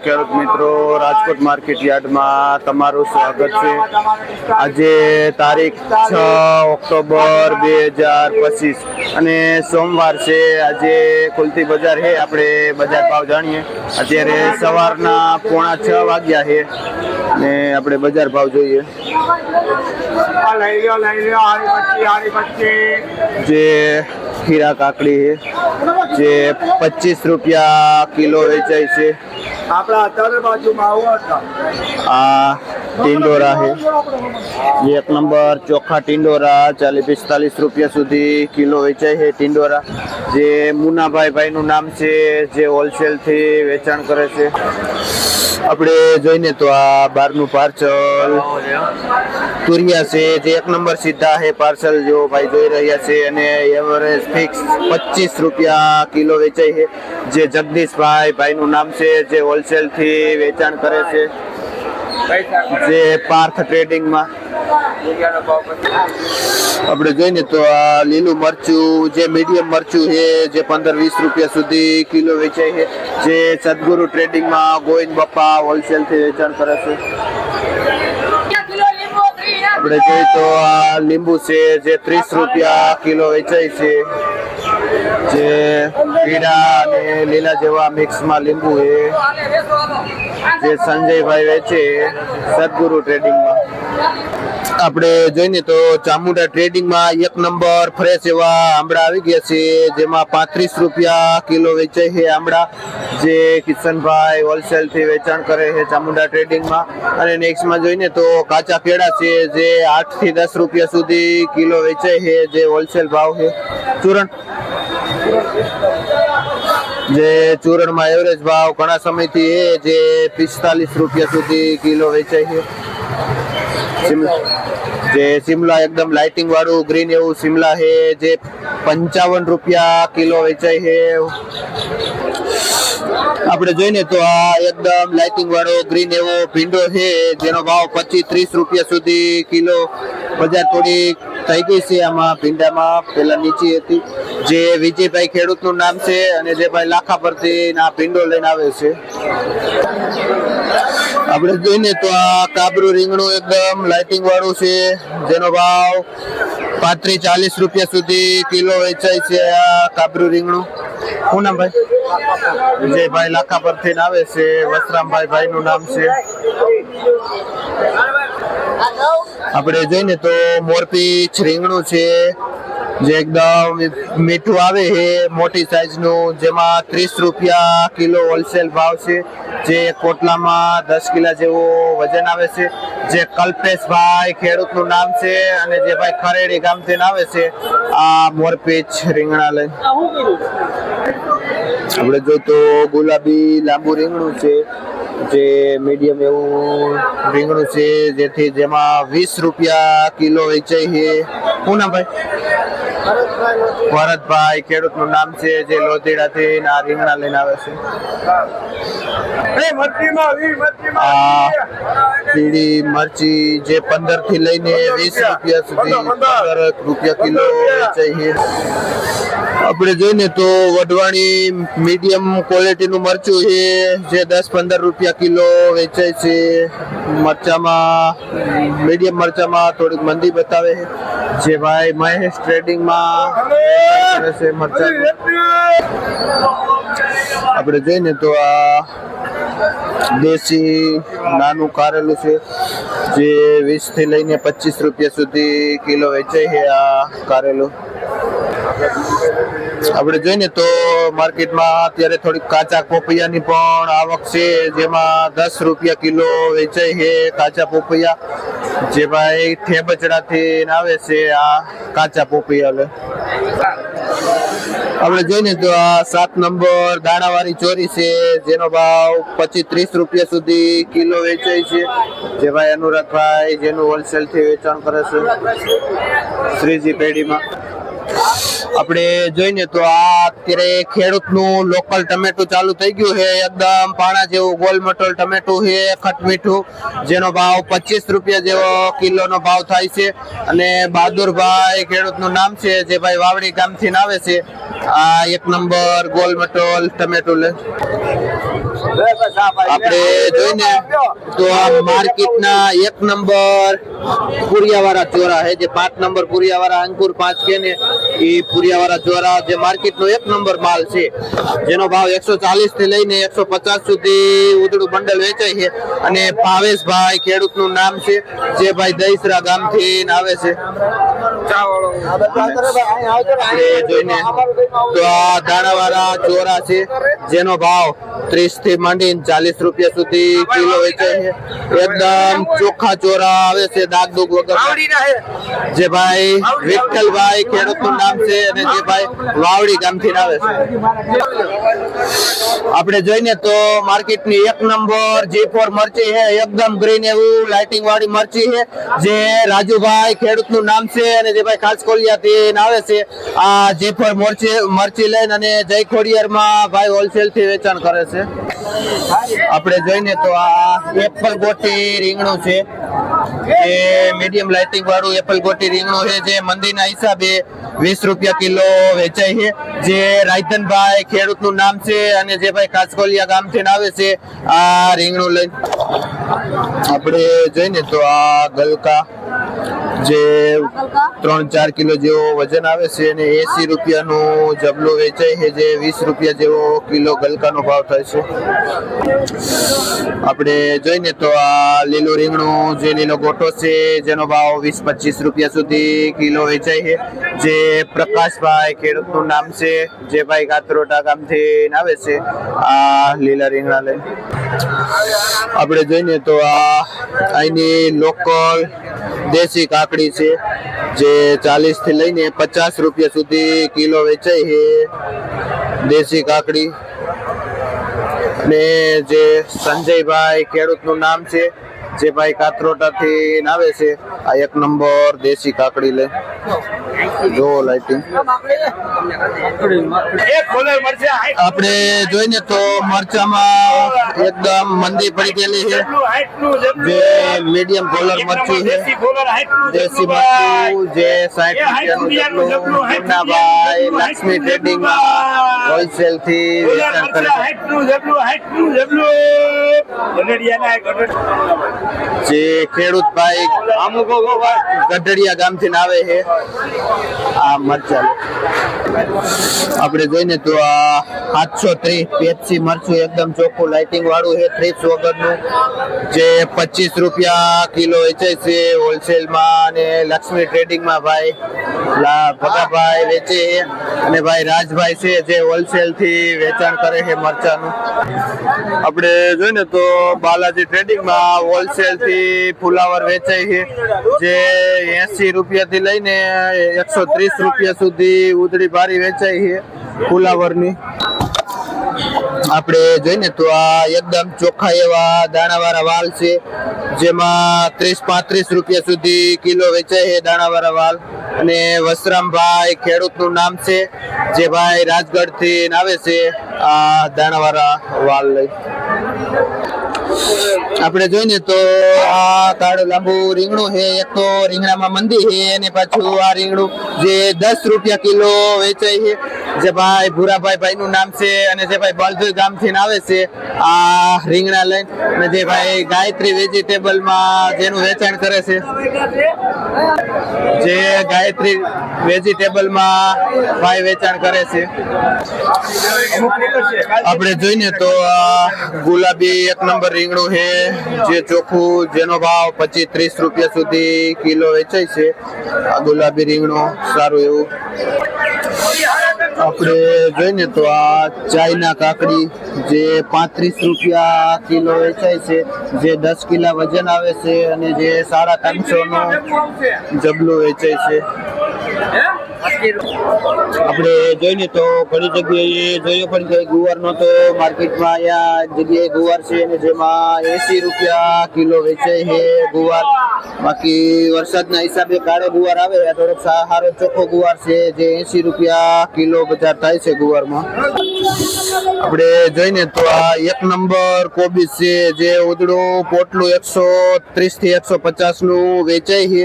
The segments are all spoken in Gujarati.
ખેડૂત મિત્રો, રાજકોટ માર્કેટ યાર્ડમાં તમારું સ્વાગત છે। આજે તારીખ 6 ઓક્ટોબર 2025 અને સોમવાર છે। આજે ખુલતી બજાર છે। આપણે બજાર ભાવ જાણીએ। અત્યારે સવારના 5:45 વાગ્યા છે અને આપણે બજાર ભાવ જોઈએ। જે खीरा काकड़ी है जे 25 रुपया किलो वेचाई से। टिंडोरा है ये 1 नंबर चोखा टिंडोरा 40-45 रुपया सुधी किलो वेचाई है। टिंडोरा जे मुन्ना भाई नु नाम से जे होलसेल थी वेचाण करे छे। આપણે જોઈને તો આ બારનું પાર્સલ તુરિયા છે જે 1 નંબર સીધા છે પાર્સલ જો ભાઈ જોઈ રહ્યા છે અને એવરેજ ફિક્સ 25 રૂપિયા કિલો વેચાય છે। જે જગદીશભાઈ નું નામ છે જે હોલસેલ થી વેચાણ કરે છે જે પાર્થ ટ્રેડિંગ માં। આપણે જોઈને તો આ લીલું મરચું જે મીડિયમ મરચું છે જે 15-20 રૂપિયા સુધી કિલો વેચાય છે જે સદગુરુ ટ્રેડિંગ માં ગોવિંદ બાપા હોલસેલ થી વેચાણ કરે છે। આપણે જોઈએ તો આ લીંબુ છે જે 30 રૂપિયા કિલો વેચાય છે જે પીળા અને લીલા જેવા મિક્સ માં લીંબુ છે જે સંજયભાઈ વેચે સદગુરુ ટ્રેડિંગ માં। આપણે જોઈને તો ચામુંડા ટ્રેડિંગ માં 1 નંબર ફ્રેશ એવા આંબળા આવી ગયા છે જેમાં 35 રૂપિયા કિલો વેચાય છે આંબળા જે કિશનભાઈ હોલસેલ થી વેચાણ કરે છે ચામુંડા ટ્રેડિંગ માં। અને નેક્સ્ટ માં જોઈને તો કાચા કેળા છે જે 8 થી 10 રૂપિયા સુધી કિલો વેચાય છે જે હોલસેલ ભાવ છે। ચૂરણ જે ચૂરણ માં એવરેજ ભાવ ઘણા સમય થી છે જે 45 રૂપિયા સુધી કિલો વેચાય છે। જે शिमला एकदम लाइटिंग वाळू ग्रीन एवं शिमला है जे 55 रुपया किलो वेचाय है। આપણે જોઈને તો આ એકદમ લાઇટિંગ વાળો ગ્રીન એવો ભીંડો છે જેનો ભાવ 25-30 રૂપિયા સુધી કિલો। બજાર થોડી થઈ ગઈ છે આમાં ભીંડામાં, પેલા નીચી હતી। જે વિજયભાઈ ખેડૂતનું નામ છે અને જે ભાઈ લાખા પરથી આ ભીંડો લઈને આવે છે। આપણે જોઈને તો આ કાબરું રીંગણું એકદમ લાઇટિંગ વાળું છે જેનો ભાવ 35-40 રૂપિયા સુધી કિલો વેચાય છે। આ કાબરું રીંગણું શું નામ ભાઈ? વિજયભાઈ લાખા પરથી આવે છે, વસરામભાઈ નું નામ છે। આપણે જોઈને તો મોરપીચ રીંગણું છે જે એકદમ મીઠું આવે છે મોટી સાઈઝ નું જેમાં 30 રૂપિયા કિલો હોલસેલ ભાવ છે જે કોટલામાં 10 કિલા જેવો વજન આવે છે। જે કલ્પેશભાઈ ખેડૂતનું નામ છે અને જે ભાઈ ખરેડી ગામથી આવે છે આ મોરપીચ રીંગણા લઈ। આપણે જો તો ગુલાબી લાંબુ રીંગણું છે જે મીડિયમ એવું રીંગણું છે જેથી જેમાં 20 રૂપિયા કિલો વેચાય છે। શું નામ ભાઈ? ભરતભાઈ ખેડૂતનું નામ છે જે લોધીડાથી આ રીંગણા લઈને આવે છે। પીળી મરચી જે 15 થી લઈને 20 રૂપિયા સુધી 15 રૂપિયા કિલો વેચાય છે। આપણે જોઈને તો વઢવાણી મીડિયમ ક્વોલિટી નું મરચું છે જે 10-15 રૂપિયા કિલો વેચાય છે। મરચામાં મીડિયમ મરચામાં થોડીક મંદી બતાવે છે જે ભાઈ મહેશ ટ્રેડિંગ માં કરે છે મરચા। આપણે જોઈને તો આ દેશી નાનું કારેલું છે જે 20 થી લઈને 25 રૂપિયા સુધી કિલો વેચાય છે આ કારેલું। આપણે જોઈએ તો માર્કેટમાં અત્યારે થોડી કાચા પોપૈયાની પણ આવક છે જેમાં 10 રૂપિયા કિલો વેચાય છે કાચા પોપૈયા જે ભાઈ ઠેબચડાથી આવે છે આ કાચા પોપૈયા લે। આપણે જોઈને તો આ 7 નંબર દાણાવાળી ચોરી છે જેનો ભાવ 25-30 રૂપિયા સુધી કિલો વેચાય છે જે ભાઈ અનુરાગભાઈ જેનું હોલસેલ થી વેચાણ કરે છે શ્રીજી પેઢીમાં। આપણે જોઈને તો આ અત્યારે ખેડૂતનું લોકલ ટમેટું ચાલુ થઈ ગયું છે એકદમ પાણા જેવું ગોલ મટોલ ટમેટું છે ખટ મીઠું જેનો ભાવ 25 રૂપિયા જેવો કિલોનો ભાવ થાય છે। અને બહાદુરભાઈ ખેડૂતનું નામ છે જે ભાઈ વાવડી ગામથી આવે છે। આ 1 નંબર ગોલ મટોલ ટમેટું લે। આપણે જોઈને તો આ માર્કેટના 1 નંબર પુરિયાવાળા ચોરા છે, જે 5 નંબર પુરિયાવાળા અંકુર 5 કે ને એ પુરિયાવાળા ચોરા જે માર્કેટનો 1 નંબર માલ છે, જેનો ભાવ 140 થી લઈને 150 સુધી ઉધડું બંડલ વેચાય છે. અને ભાવેશભાઈ ખેડૂતનું નામ છે, જે ભાઈ દહીસરા ગામથી આવે છે. જોઈને તો આ દાણાવાળા ચોરા છે, જેનો ભાવ 30 થી માંડીને 40 રૂપિયા સુધી કિલો વેચાય છે. એકદમ ચોખ્ખા ચોરા આવે છે, દાગ દુગ વગર, જે ભાઈ વિઠ્ઠલભાઈ ખેડૂતનું નામ છે અને જે ભાઈ વાવડી ગામથી આવે છે. આપણે જોઈને તો માર્કેટની 1 નંબર G4 મરચી છે, એકદમ ગ્રીન એવું લાઇટિંગ વાળી મરચી છે, જે રાજુભાઈ ખેડૂતનું નામ છે અને જે ભાઈ ખાસકોલિયાથી આવે છે. આ G4 મરચી લઈને અને જય ખોડિયારમાં ભાઈ હોલસેલ થી વેચાણ કરે છે. આપણે જોઈને તો આ એપલ ગોટી રીંગણું છે, જે મીડિયમ લાઇટિંગ વાળું એપલ ગોટી રીંગણું છે, જે મંદીના હિસાબે 20 રૂપિયા કિલો વેચાય છે. જે રાયધનભાઈ ખેડૂતનું નામ છે અને જે ભાઈ કાચકોલિયા ગામથી આવે છે આ રીંગણું લઈને. આપણે જોઈને તો આ ગલકા જે 3-4 કિલો જેવો વજન આવે છે અને 80 રૂપિયાનું જબલું વેચાય છે, જે 20 રૂપિયા જેવો કિલો ગલકાનો ભાવ થાય છે. આપણે જોઈને તો આ લીલું રીંગણું જે લીલો ગોટો છે, જેનો ભાવ 20-25 રૂપિયા સુધી કિલો વેચાય છે. જે પ્રકાશભાઈ ખેડૂતનું નામ છે, જે ભાઈ કાતરોટા ગામથી આવે છે આ લીલા રીંગણા લઈને. આપણે જોઈને તો આ અહીંની લોકલ દેશી કાકડી છે, જે 40 થી લઈને 50 રૂપિયા સુધી કિલો વેચાય છે દેશી કાકડી. અને જે સંજયભાઈ ખેડૂતનું નામ છે, જે ભાઈ કાતરોટાથી આવે છે આ 1 નંબર દેશી કાકડી લે. જો લાઇટિંગ આપણે જોઈને તો મરચામાં એકદમ મંદી પડી ગયેલી છે, જે મીડિયમ કોલર મરચું છે, દેશી મરચું જે 60 રૂપિયાનું ભાઈ લક્ષ્મી ટ્રેડિંગમાં હોલસેલ થી વેચાણ કરે છે. જે ખેડૂત ભાઈ ગઢડિયા ગામથી આવે છે આ મરચા. આપણે જોઈને તો આ 730 પેપ્સી મરચું એકદમ ચોખ્ખું લાઇટિંગ વાળું છે, થ્રીપ્સ વગરનું, જે 25 રૂપિયા કિલો વેચાય છે હોલસેલમાં. અને લક્ષ્મી ટ્રેડિંગમાં ભાઈ ભગાભાઈ વેચે છે અને ભાઈ રાજભાઈ છે, જે હોલસેલ થી વેચાણ કરે છે મરચાનું. આપણે જોઈને તો બાલાજી ટ્રેડિંગમાં હોલસેલ થી ફુલાવર વેચાય છે, જે 80 રૂપિયા થી લઈને 130 રૂપિયા સુધી ઉધડી ભારી વેચાય છે ફુલાવરની. આપણે જોઈને તો આ એકદમ ચોખ્ખા એવા દાણાવાળા વાલ છે, જેમાં 30-35 રૂપિયા સુધી કિલો વેચાય છે દાણાવાળા વાલ. અને વસરામભાઈ ખેડૂતનું નામ છે, જે ભાઈ રાજગઢ થી આવે છે આ દાણાવાળા વાલ લઈ. આપણે જોઈને તો આ કાળું લાંબુ રીંગણું છે, એક તો રીંગણામાં મંદી છે અને પાછું આ રીંગણું જે 10 રૂપિયા કિલો વેચાય છે, જે ભાઈ ભૂરાભાઈ ભાઈ નું નામ છે અને જે ભાઈ બળદોઈ ગામથી આવે છે આ રીંગણા લઈને. અને જે ભાઈ ગાયત્રી વેજીટેબલ માં જેનું વેચાણ કરે છે, જે ગાયત્રી વેજીટેબલ માં ભાઈ વેચાણ કરે છે. આપણે જોઈને તો આ ગુલાબી 1 નંબર રીંગણું છે, જે ચોખ્ખું, જેનો ભાવ 25-30 રૂપિયા સુધી કિલો વેચાય છે. આ ગુલાબી રીંગણું સારું એવું. આપણે જોઈને તો આ ચાઇના કાકડી જે 35 રૂપિયા કિલો વેચાય છે, જે 10 કિલા વજન આવે છે અને જે 350 નું જબલું વેચાય છે. આપણે જોઈને તો ઘણી જગ્યાએ જોયો પણ કે ગુવાર નો તો માર્કેટમાં અહીંયા જગ્યાએ ગુવાર છે અને જેમાં 80 રૂપિયા કિલો વેચાય છે ગુવાર. બાકી વરસાદના હિસાબે કાળો ગુવાર આવે, થોડોક સારો ચોખ્ખો ગુવાર છે, જે 80 રૂપિયા કિલો બજાર થાય છે ગુવારમાં. આપણે જોઈને તો આ 1 નંબર કોબીજ છે, જે ઉધડું પોટલું 130 થી 150 નું વેચાય છે.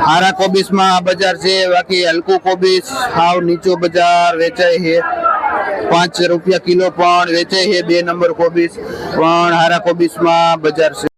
હારા કોબીજમાં બજાર છે, બાકી હલકું કોબીજ હાવ નીચો બજાર વેચાય છે. 5 રૂપિયા કિલો પણ વેચાય છે. 2 નંબર કોબીસ પણ હારા કોબીસમાં બજાર છે.